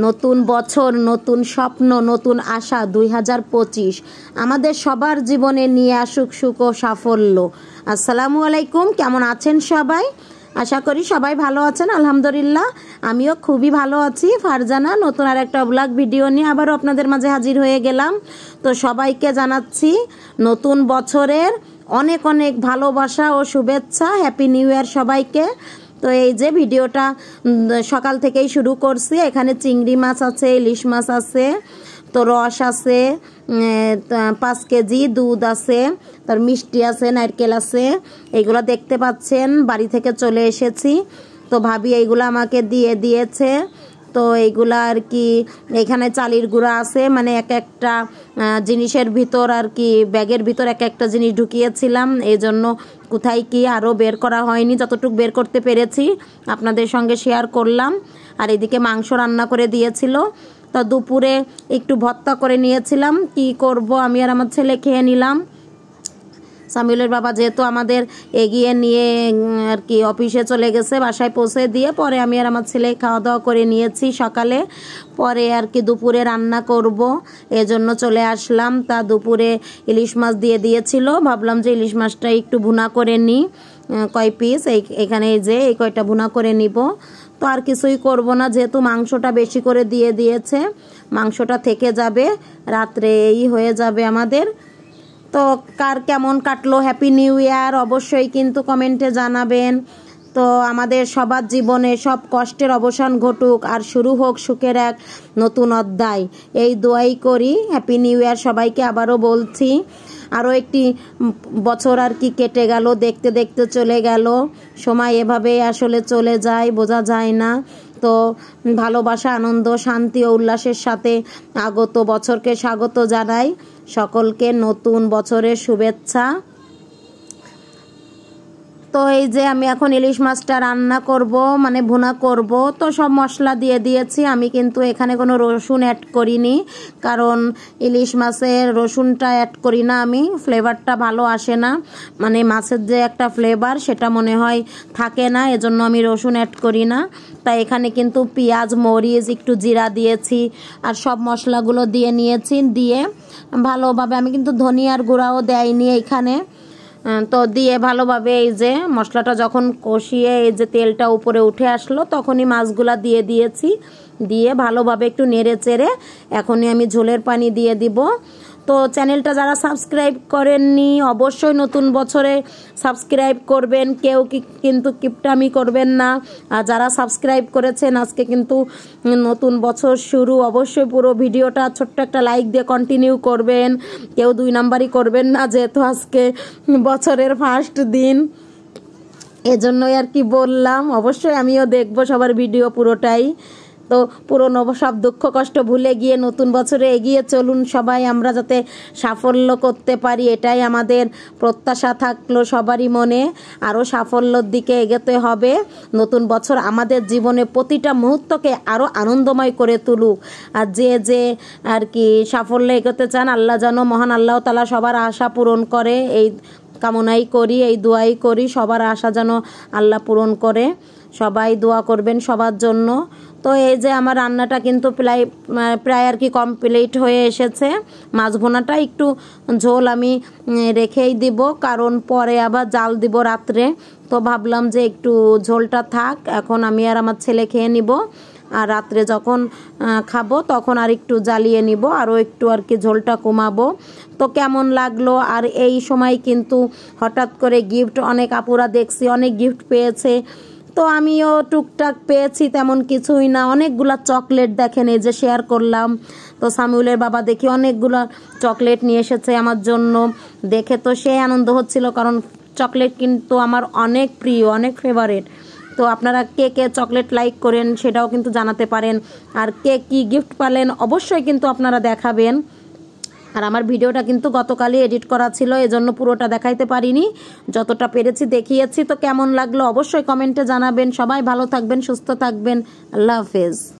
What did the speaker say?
নতুন বছর, নতুন স্বপ্ন, নতুন আশা 2025 আমাদের সবার জীবনে নিয়ে আসুক সুখ ও সাফল্য। আসসালামু আলাইকুম, কেমন আছেন সবাই? আশা করি সবাই ভালো আছেন। আলহামদুলিল্লাহ আমিও খুবই ভালো আছি। ফারজানা নতুন আর একটা ব্লগ ভিডিও নিয়ে আবারও আপনাদের মাঝে হাজির হয়ে গেলাম। তো সবাইকে জানাচ্ছি নতুন বছরের অনেক অনেক ভালোবাসা ও শুভেচ্ছা। হ্যাপি নিউ ইয়ার সবাইকে। তো এই যে ভিডিওটা সকাল থেকেই শুরু করছি। এখানে চিংড়ি মাছ আছে, ইলিশ মাছ আছে, তো রস আছে 5 কেজি, দুধ আছে, তার মিষ্টি আছে, নারকেল আছে। এইগুলো দেখতে পাচ্ছেন বাড়ি থেকে চলে এসেছি। তো ভাবি এইগুলো আমাকে দিয়ে দিয়েছে। তো এইগুলা আর কি এখানে চালের গুঁড়া আছে, মানে এক একটা জিনিসের ভিতর আর কি ব্যাগের ভিতর এক একটা জিনিস ঢুকিয়েছিলাম, এই জন্য কোথায় কি আরও বের করা হয়নি। যতটুকু বের করতে পেরেছি আপনাদের সঙ্গে শেয়ার করলাম। আর এদিকে মাংস রান্না করে দিয়েছিল। তো দুপুরে একটু ভর্তা করে নিয়েছিলাম, কি করব আমি আর আমার ছেলে খেয়ে নিলাম। সামিউলের বাবা যেহেতু আমাদের এগিয়ে নিয়ে আর কি অফিসে চলে গেছে, বাসায় পৌঁছে দিয়ে পরে আমি আর আমার ছেলে খাওয়া দাওয়া করে নিয়েছি সকালে। পরে আর কি দুপুরে রান্না করব, এজন্য চলে আসলাম। তা দুপুরে ইলিশ মাছ দিয়ে দিয়েছিল, ভাবলাম যে ইলিশ মাছটা একটু ভুনা করে নিই। কয় পিস এখানে এই যে এই কয়টা ভুনা করে নিব। তো আর কিছুই করব না, যেহেতু মাংসটা বেশি করে দিয়ে দিয়েছে, মাংসটা থেকে যাবে, রাত্রে এই হয়ে যাবে আমাদের। তো কার কেমন কাটলো হ্যাপি নিউ ইয়ার অবশ্যই কিন্তু কমেন্টে জানাবেন। তো আমাদের সবার জীবনে সব কষ্টের অবসান ঘটুক আর শুরু হোক সুখের এক নতুন অধ্যায়, এই দোয়াই করি। হ্যাপি নিউ ইয়ার সবাইকে আবারও বলছি। আরও একটি বছর আর কি কেটে গেল, দেখতে দেখতে চলে গেল। সময় এভাবেই আসলে চলে যায়, বোঝা যায় না। তো ভালোবাসা, আনন্দ, শান্তি ও উল্লাসের সাথে আগত বছরকে স্বাগত জানাই। সকলকে নতুন বছরের শুভেচ্ছা। তো এই যে আমি এখন ইলিশ মাছটা রান্না করব, মানে ভুনা করব। তো সব মশলা দিয়ে দিয়েছি। আমি কিন্তু এখানে কোনো রসুন অ্যাড করিনি, কারণ ইলিশ মাছের রসুনটা অ্যাড করি না আমি, ফ্লেভারটা ভালো আসে না, মানে মাছের যে একটা ফ্লেভার সেটা মনে হয় থাকে না, এজন্য আমি রসুন অ্যাড করি না। তাই এখানে কিন্তু পেঁয়াজ, মরিচ, একটু জিরা দিয়েছি আর সব মশলাগুলো দিয়ে নিয়েছি। দিয়ে ভালোভাবে, আমি কিন্তু ধনিয়ার গুঁড়াও দেয়নি এখানে। তো দিয়ে ভালোভাবে এই যে মশলাটা যখন কষিয়ে এই যে তেলটা উপরে উঠে আসলো, তখনই মাছগুলা দিয়ে দিয়েছি। দিয়ে ভালোভাবে একটু নেড়ে চেড়ে এখনই আমি ঝোলের পানি দিয়ে দিব। তো চ্যানেলটা যারা সাবস্ক্রাইব করেননি অবশ্যই নতুন বছরে সাবস্ক্রাইব করবেন, কেউ কিন্তু কিপটামি করবেন না। আর যারা সাবস্ক্রাইব করেছেন আজকে কিন্তু নতুন বছর শুরু, অবশ্যই পুরো ভিডিওটা ছোট্ট একটা লাইক দিয়ে কন্টিনিউ করবেন, কেউ 2 নাম্বারই করবেন না, যেহেতু আজকে বছরের ফার্স্ট দিন, এজন্যই আর কি বললাম। অবশ্যই আমিও দেখবো সবার ভিডিও পুরোটাই। তো পুরনো সব দুঃখ কষ্ট ভুলে গিয়ে নতুন বছরে এগিয়ে চলুন সবাই, আমরা যাতে সাফল্য করতে পারি, এটাই আমাদের প্রত্যাশা থাকলো সবারই মনে। আরও সাফল্যর দিকে এগোতে হবে। নতুন বছর আমাদের জীবনে প্রতিটা মুহূর্তকে আরও আনন্দময় করে তুলুক। আর যে আর কি সাফল্যে এগোতে চান, আল্লাহ যেন, মহান আল্লাহ তাআলা সবার আশা পূরণ করে, এই কামনাই করি, এই দোয়াই করি, সবার আশা যেন আল্লাহ পূরণ করে। সবাই দোয়া করবেন সবার জন্য। তো এই যে আমার রান্নাটা কিন্তু প্রায় আর কি কমপ্লিট হয়ে এসেছে। মাছ ভুনাটা একটু ঝোল আমি রেখেই দিব, কারণ পরে আবার জাল দিব রাত্রে। তো ভাবলাম যে একটু ঝোলটা থাক, এখন আমি আর আমার ছেলে খেয়ে নিব, আর রাত্রে যখন খাবো তখন আর একটু জ্বালিয়ে নিব, আরও একটু আর কি ঝোলটা কমাবো। তো কেমন লাগলো? আর এই সময় কিন্তু হঠাৎ করে গিফট, অনেক আপুরা দেখছি অনেক গিফট পেয়েছে, তো আমিও টুকটাক পেয়েছি, তেমন কিছুই না। অনেকগুলা চকলেট দেখেন, এই যে শেয়ার করলাম। তো সামিউলের বাবা দেখি অনেকগুলো চকলেট নিয়ে এসেছে আমার জন্য, দেখে তো সেই আনন্দ হচ্ছিল, কারণ চকলেট কিন্তু আমার অনেক প্রিয়, অনেক ফেভারিট। তো আপনারা কে কে চকলেট লাইক করেন সেটাও কিন্তু জানাতে পারেন, আর কে কি গিফট পালেন অবশ্যই কিন্তু আপনারা দেখাবেন। আর আমার ভিডিওটা কিন্তু গতকালই এডিট করা ছিল, এজন্য পুরোটা দেখাইতে পারিনি, যতটা পেরেছি দেখিয়েছি। তো কেমন লাগলো অবশ্যই কমেন্টে জানাবেন। সবাই ভালো থাকবেন, সুস্থ থাকবেন। আল্লাহ হাফেজ।